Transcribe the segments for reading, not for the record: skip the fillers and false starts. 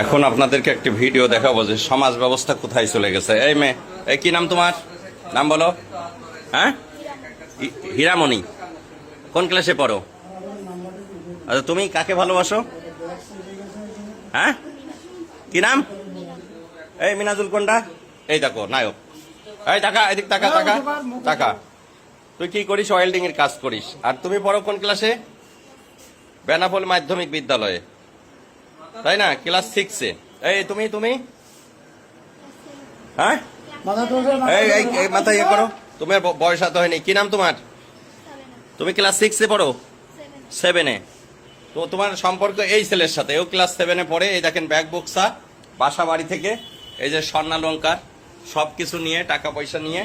এখন আপনাদেরকে একটি ভিডিও দেখাবো যে সমাজ ব্যবস্থা কোথায় চলে গেছে। এই মেয়ে, এই কি নাম তোমার? নাম বলো। হ্যাঁ, হীরামণি। কোন ক্লাসে পড়ো? আচ্ছা, তুমি কাকে ভালোবাসো? হ্যাঁ, কি নাম? এই মিনাজুল কোনটা? এই দেখো নায়ক। এই টাকা, এদিক টাকা টাকা টাকা। তুই কি করিস? ওয়েল্ডিং এর কাজ করিস। আর তুমি পড়ো কোন ক্লাসে? বেনাপোল মাধ্যমিক বিদ্যালয়ে, তাই না? ক্লাস 6-এ। এই তুমি তুমি হ্যাঁ, এই মাথা ইয়ে করো। তোমার বয়স এত হয়নি। কি নাম তোমার? তুমি ক্লাস 6-এ পড়ো? 7-এ। তো তোমার সম্পর্ক এই ছেলের সাথে, ও ক্লাস 7-এ পড়ে। এই দেখেন ব্যাগ বক্সা, বাসা বাড়ি থেকে এই যে স্বর্ণালঙ্কার সবকিছু নিয়ে, টাকা পয়সা নিয়ে,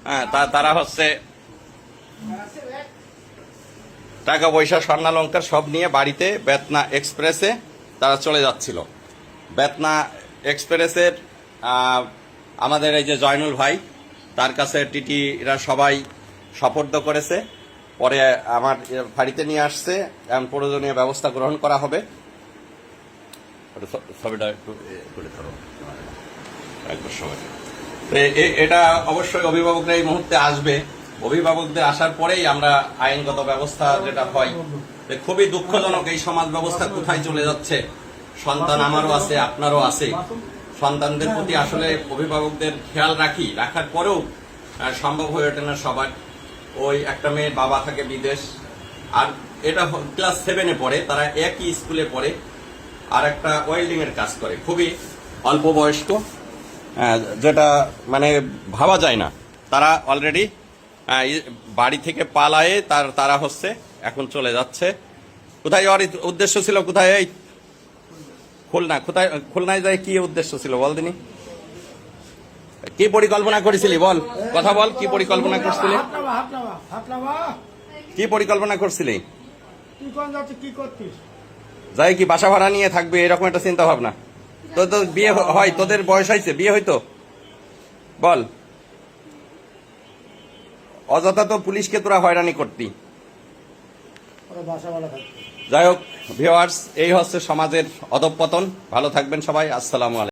হ্যাঁ তারা হচ্ছে টাকা পয়সা স্বর্ণালঙ্কার সব নিয়ে বাড়িতে বেতনা এক্সপ্রেসে তারা চলে যাচ্ছিল। বেতনা এক্সপ্রেসের আমাদের এই যে জয়নুল ভাই, তার কাছে টিটিরা সবাই সোপর্দ করেছে। পরে আমার বাড়িতে নিয়ে আসছে। এখন প্রয়োজনীয় ব্যবস্থা গ্রহণ করা হবে। ছবিটা একটু তুলে ধরো একবার সবাই। এটা অবশ্যই অভিভাবকরা এই মুহূর্তে আসবে। অভিভাবকদের আসার পরেই আমরা আইনগত ব্যবস্থা যেটা হয়। খুবই দুঃখজনক এই সমাজ ব্যবস্থা কোথায় চলে যাচ্ছে। সন্তান আমারও আছে, আপনারও আছে। সন্তানদের প্রতি আসলে অভিভাবকদের খেয়াল রাখার পরেও সম্ভব হয়ে ওঠে না সবার। ওই একটা মেয়ের বাবা থাকে বিদেশ, আর এটা ক্লাস 7-এ পড়ে, তারা একই স্কুলে পড়ে, আর একটা ওয়েল্ডিং এর কাজ করে, খুবই অল্প বয়স্ক, যেটা মানে ভাবা যায় না। তারা অলরেডি বাড়ি থেকে পালায়ে তারা হচ্ছে এখন চলে যাচ্ছে। কোথায় যাওয়ার উদ্দেশ্য ছিল? কোথায়? এই খুলনা। কোথায় খুলনায় যায়? কি উদ্দেশ্য ছিল বল দিনি? কি পরিকল্পনা করেছিলি বল, কথা বল। কি পরিকল্পনা করছিলি? কি পরিকল্পনা করছিলি? যাই কি বাসা ভাড়া নিয়ে থাকবে এরকম একটা চিন্তা ভাবনা? তো বিয়ে হয়? তোদের বয়স হয়েছে, বিয়ে হইতো? বল। অযথা তো পুলিশকে তোরা হয়রানি করতি। যাই হোক ভিউয়ার্স, এই হচ্ছে সমাজের অধঃপতন। ভালো থাকবেন সবাই। আসসালামু আলাইকুম।